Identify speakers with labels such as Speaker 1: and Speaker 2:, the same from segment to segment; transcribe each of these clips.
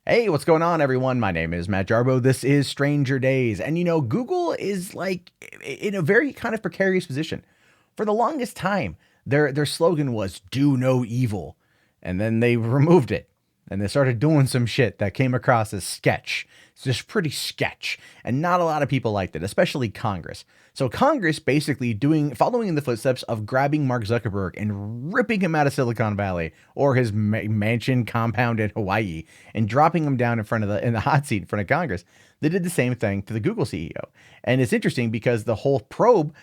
Speaker 1: Hey, what's going on, everyone? My name is Matt Jarbo. This is Stranger Days. And Google is like in a very kind of precarious position. For the longest time, their slogan was "Do no evil," and then they removed it, and they started doing some shit that came across as sketch. It's just pretty sketch, and not a lot of people liked it, especially Congress. So Congress basically following in the footsteps of grabbing Mark Zuckerberg and ripping him out of Silicon Valley or his mansion compound in Hawaii and dropping him down in the hot seat in front of Congress. They did the same thing to the Google CEO, and it's interesting because the whole probe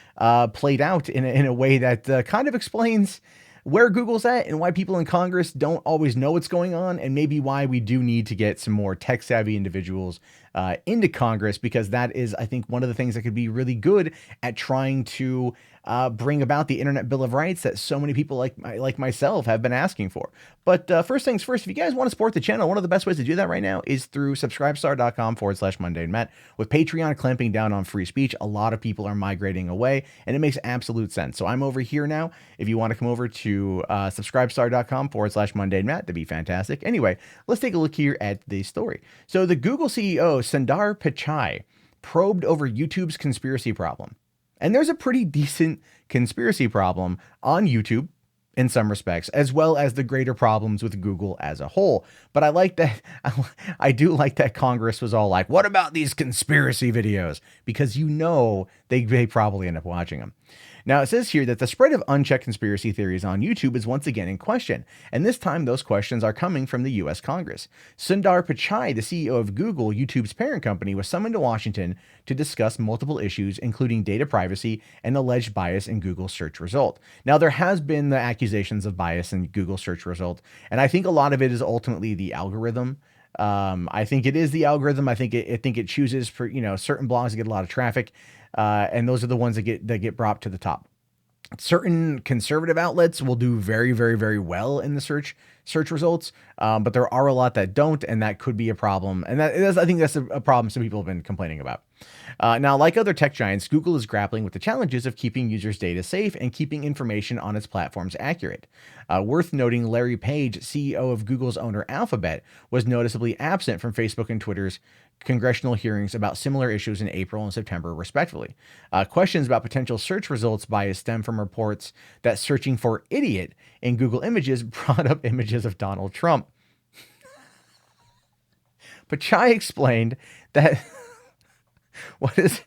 Speaker 1: played out in a way that kind of explains where Google's at and why people in Congress don't always know what's going on, and maybe why we do need to get some more tech savvy individuals into Congress, because that is, I think, one of the things that could be really good at trying to bring about the Internet Bill of Rights that so many people like myself have been asking for. But first things first, if you guys want to support the channel, one of the best ways to do that right now is through subscribestar.com/mundane Matt. With Patreon clamping down on free speech, a lot of people are migrating away, and it makes absolute sense. So I'm over here now. If you want to come over to subscribestar.com/mundane Matt, that'd be fantastic. Anyway, let's take a look here at the story. So the Google CEO, Sundar Pichai, probed over YouTube's conspiracy problem. And there's a pretty decent conspiracy problem on YouTube in some respects, as well as the greater problems with Google as a whole. But I like that. I do like that Congress was all like, what about these conspiracy videos? Because they probably end up watching them. Now, it says here that the spread of unchecked conspiracy theories on YouTube is once again in question, and this time those questions are coming from the U.S. Congress. Sundar Pichai, the CEO of Google, YouTube's parent company, was summoned to Washington to discuss multiple issues, including data privacy and alleged bias in Google's search result. Now, there has been the accusations of bias in Google's search result, and I think a lot of it is ultimately the algorithm. I think it is the algorithm. I think it chooses for certain blogs that get a lot of traffic, and those are the ones that get brought to the top. Certain conservative outlets will do very, very, very well in the search results, but there are a lot that don't, and that could be a problem. And I think that's a problem some people have been complaining about. Now, like other tech giants, Google is grappling with the challenges of keeping users' data safe and keeping information on its platforms accurate. Worth noting, Larry Page, CEO of Google's owner Alphabet, was noticeably absent from Facebook and Twitter's congressional hearings about similar issues in April and September, respectively. Questions about potential search results bias stem from reports that searching for idiot in Google Images brought up images of Donald Trump. Pichai explained that what is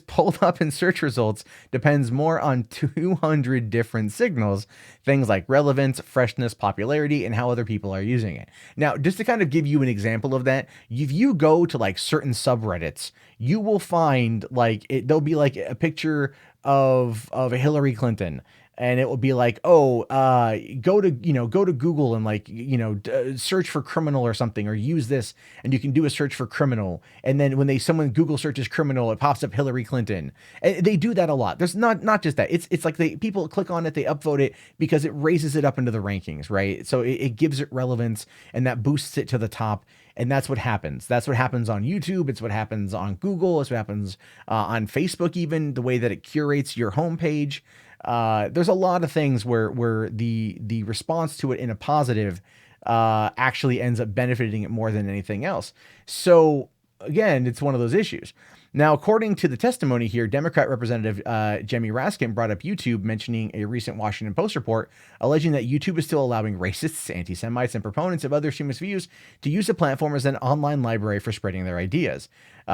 Speaker 1: pulled up in search results depends more on 200 different signals, things like relevance, freshness, popularity, and how other people are using it. Now, just to kind of give you an example of that, if you go to like certain subreddits, you will find there'll be like a picture of Hillary Clinton, and it will be like, go to Google and search for criminal or something, or use this, and you can do a search for criminal, and then when someone Google searches criminal, it pops up Hillary Clinton. And they do that a lot. There's not just that. It's like people click on it, they upvote it because it raises it up into the rankings, right? So it gives it relevance, and that boosts it to the top. And that's what happens. That's what happens on YouTube. It's what happens on Google. It's what happens on Facebook, even the way that it curates your homepage. There's a lot of things where the response to it in a positive actually ends up benefiting it more than anything else. So again, it's one of those issues. Now, according to the testimony here, Democrat Representative Jemmy Raskin brought up YouTube, mentioning a recent Washington Post report alleging that YouTube is still allowing racists, anti-Semites, and proponents of other extremist views to use the platform as an online library for spreading their ideas,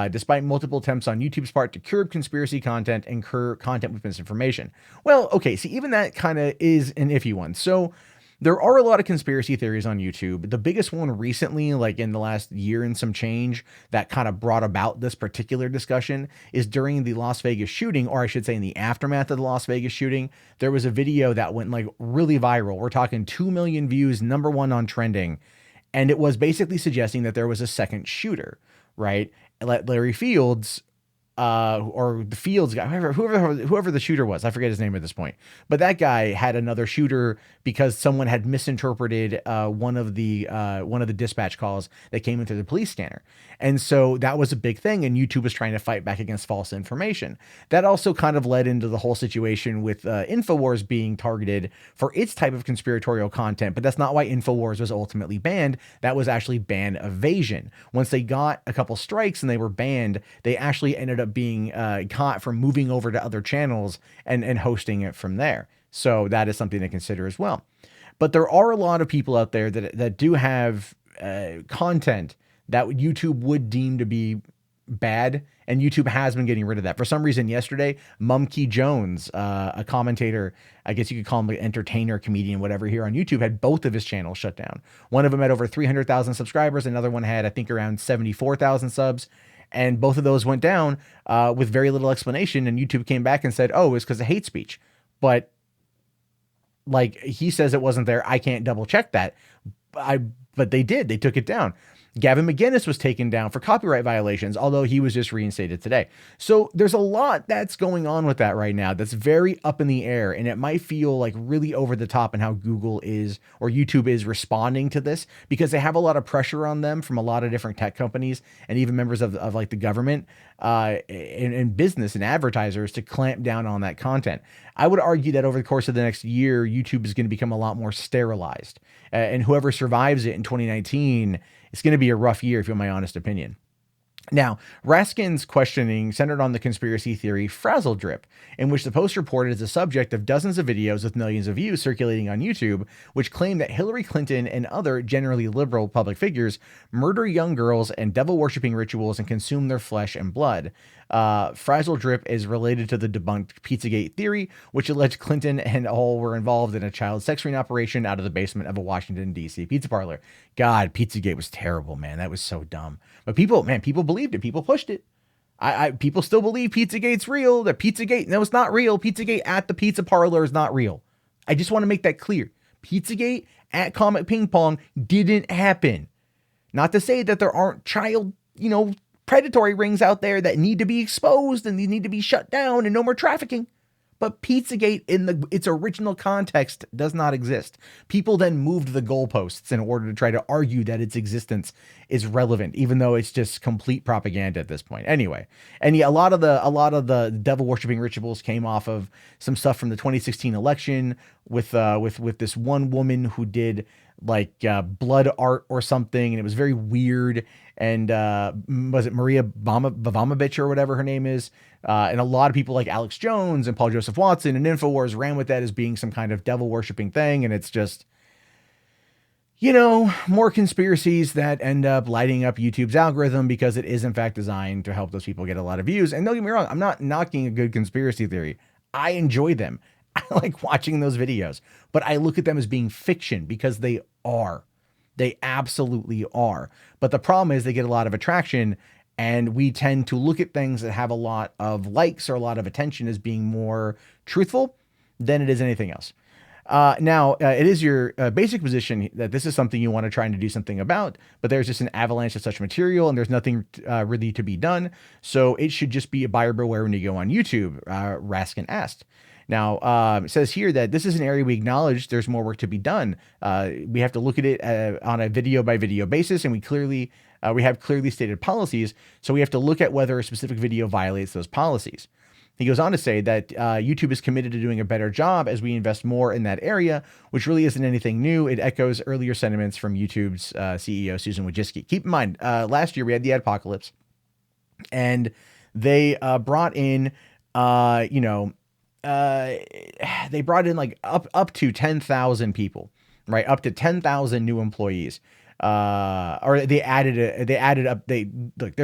Speaker 1: despite multiple attempts on YouTube's part to curb conspiracy content and curb content with misinformation. Well, okay, see, even that kind of is an iffy one. So there are a lot of conspiracy theories on YouTube. The biggest one recently, like in the last year and some change, that kind of brought about this particular discussion is during the Las Vegas shooting, or I should say in the aftermath of the Las Vegas shooting, there was a video that went like really viral. We're talking 2 million views, #1 on trending. And it was basically suggesting that there was a second shooter, right? Larry Fields or the Fields guy, whoever the shooter was, I forget his name at this point, but that guy had another shooter because someone had misinterpreted one of the dispatch calls that came into the police scanner, and so that was a big thing. And YouTube was trying to fight back against false information. That also kind of led into the whole situation with Infowars being targeted for its type of conspiratorial content, but that's not why Infowars was ultimately banned. That was actually ban evasion. Once they got a couple strikes and they were banned, they actually ended up being caught from moving over to other channels and hosting it from there. So that is something to consider as well. But there are a lot of people out there that do have content that YouTube would deem to be bad, and YouTube has been getting rid of that. For some reason, yesterday, Mumkey Jones, a commentator, I guess you could call him an entertainer, comedian, whatever, here on YouTube, had both of his channels shut down. One of them had over 300,000 subscribers. Another one had, I think, around 74,000 subs. And both of those went down with very little explanation. And YouTube came back and said, oh, it's because of hate speech. But like he says it wasn't there. I can't double check that. But they did. They took it down. Gavin McInnes was taken down for copyright violations, although he was just reinstated today. So there's a lot that's going on with that right now that's very up in the air, and it might feel like really over the top in how Google is or YouTube is responding to this, because they have a lot of pressure on them from a lot of different tech companies and even members of like the government and business and advertisers to clamp down on that content. I would argue that over the course of the next year, YouTube is going to become a lot more sterilized, and whoever survives it in 2019, it's going to be a rough year, if you want my honest opinion. Now, Raskin's questioning centered on the conspiracy theory Frazzledrip, in which the Post reported is the subject of dozens of videos with millions of views circulating on YouTube, which claim that Hillary Clinton and other generally liberal public figures murder young girls and devil-worshipping rituals and consume their flesh and blood. Frazzledrip is related to the debunked Pizzagate theory, which alleged Clinton and all were involved in a child sex ring operation out of the basement of a Washington, D.C. pizza parlor. God, Pizzagate was terrible, man. That was so dumb. But people believed it. People pushed it. People still believe Pizzagate's real. That Pizzagate, no, it's not real. Pizzagate at the pizza parlor is not real. I just want to make that clear. Pizzagate at Comet Ping Pong didn't happen. Not to say that there aren't child, predatory rings out there that need to be exposed and they need to be shut down and no more trafficking. But Pizzagate in its original context does not exist. People then moved the goalposts in order to try to argue that its existence is relevant, even though it's just complete propaganda at this point. Anyway, and yeah, a lot of the devil worshipping rituals came off of some stuff from the 2016 election with this one woman who did like blood art or something, and it was very weird. And was it Maria Bavamovich or whatever her name is? And a lot of people like Alex Jones and Paul Joseph Watson and Infowars ran with that as being some kind of devil worshipping thing. And it's just, more conspiracies that end up lighting up YouTube's algorithm because it is in fact designed to help those people get a lot of views. And don't get me wrong, I'm not knocking a good conspiracy theory. I enjoy them. I like watching those videos, but I look at them as being fiction because they are. They absolutely are. But the problem is they get a lot of attraction, and we tend to look at things that have a lot of likes or a lot of attention as being more truthful than it is anything else. Now, it is your basic position that this is something you want to try and do something about, but there's just an avalanche of such material and there's nothing really to be done. So it should just be a buyer beware when you go on YouTube, Raskin asked. Now, it says here that this is an area we acknowledge there's more work to be done. We have to look at it on a video by video basis, and we have clearly stated policies. So we have to look at whether a specific video violates those policies. He goes on to say that YouTube is committed to doing a better job as we invest more in that area, which really isn't anything new. It echoes earlier sentiments from YouTube's CEO, Susan Wojcicki. Keep in mind, last year we had the adpocalypse, and they brought in, they brought in like up to 10,000 people, right? Up to 10,000 new employees. Or there's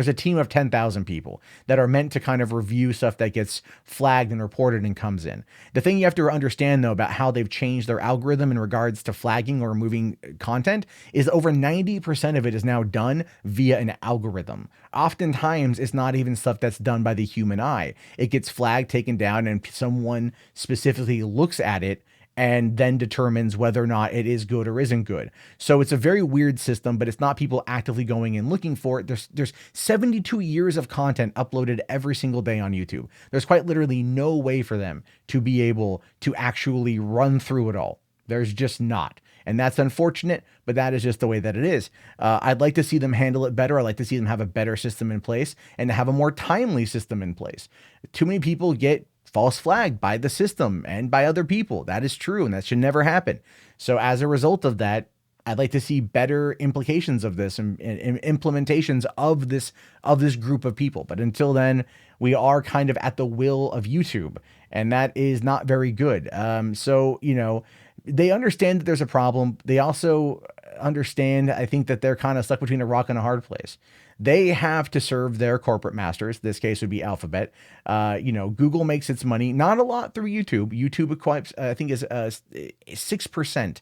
Speaker 1: a team of 10,000 people that are meant to kind of review stuff that gets flagged and reported and comes in. The thing you have to understand though about how they've changed their algorithm in regards to flagging or removing content is over 90% of it is now done via an algorithm. Oftentimes it's not even stuff that's done by the human eye. It gets flagged, taken down, and someone specifically looks at it and then determines whether or not it is good or isn't good. So it's a very weird system, but it's not people actively going and looking for it. There's 72 years of content uploaded every single day on YouTube. There's quite literally no way for them to be able to actually run through it all. There's just not. And that's unfortunate, but that is just the way that it is. I'd like to see them handle it better. I'd like to see them have a better system in place and to have a more timely system in place. Too many people get false flagged by the system and by other people. That is true, and that should never happen. So as a result of that, I'd like to see better implications of this and implementations of this group of people. But until then, we are kind of at the will of YouTube, and that is not very good. So, you know, they understand that there's a problem. They also understand, I think, that they're kind of stuck between a rock and a hard place. They have to serve their corporate masters. This case would be Alphabet. You know, Google makes its money, not a lot through YouTube. YouTube equips, I think, is 6%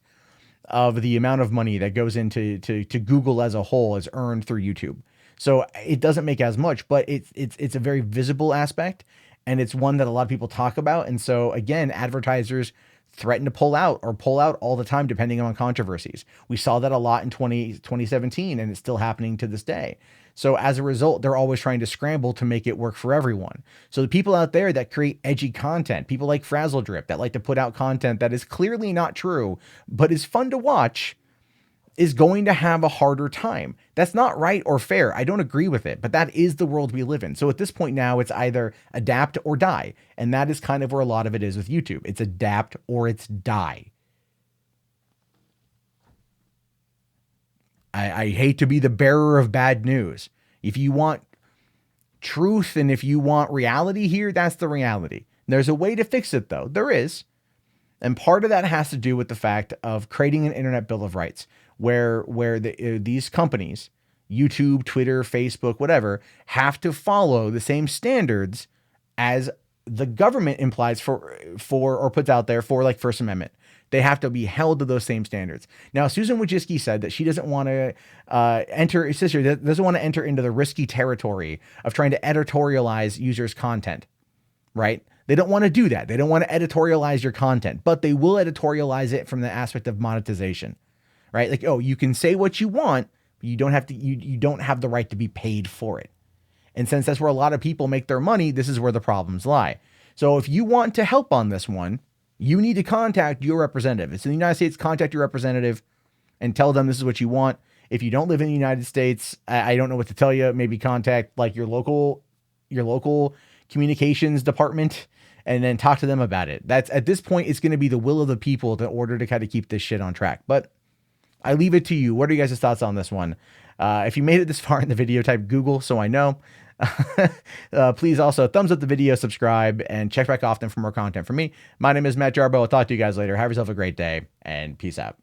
Speaker 1: of the amount of money that goes into Google as a whole is earned through YouTube. So it doesn't make as much, but it's a very visible aspect, and it's one that a lot of people talk about. And so again, advertisers threaten to pull out all the time, depending on controversies. We saw that a lot in 2017, and it's still happening to this day. So as a result, they're always trying to scramble to make it work for everyone. So the people out there that create edgy content, people like Frazzledrip that like to put out content that is clearly not true, but is fun to watch, is going to have a harder time. That's not right or fair. I don't agree with it, but that is the world we live in. So at this point now, it's either adapt or die. And that is kind of where a lot of it is with YouTube. It's adapt or it's die. I hate to be the bearer of bad news. If you want truth and if you want reality here, that's the reality. There's a way to fix it, though. There is. And part of that has to do with the fact of creating an internet bill of rights where these companies, YouTube, Twitter, Facebook, whatever, have to follow the same standards as the government implies for or puts out there for, like, First Amendment. They have to be held to those same standards. Now, Susan Wojcicki said that she doesn't want to doesn't want to enter into the risky territory of trying to editorialize users' content, right? They don't want to do that. They don't want to editorialize your content, but they will editorialize it from the aspect of monetization, right? Like, oh, you can say what you want, but you don't have to, you don't have the right to be paid for it. And since that's where a lot of people make their money, this is where the problems lie. So if you want to help on this one, you need to contact your representative. It's in the United States, contact your representative and tell them this is what you want. If you don't live in the United States, I don't know what to tell you. Maybe contact like your local communications department and then talk to them about it. That's, at this point, it's going to be the will of the people in order to kind of keep this shit on track. But I leave it to you. What are you guys' thoughts on this one? If you made it this far in the video, type Google so I know. Please also thumbs up the video, subscribe, and check back often for more content from me. My name is Matt Jarbo. I'll talk to you guys later. Have yourself a great day, and peace out.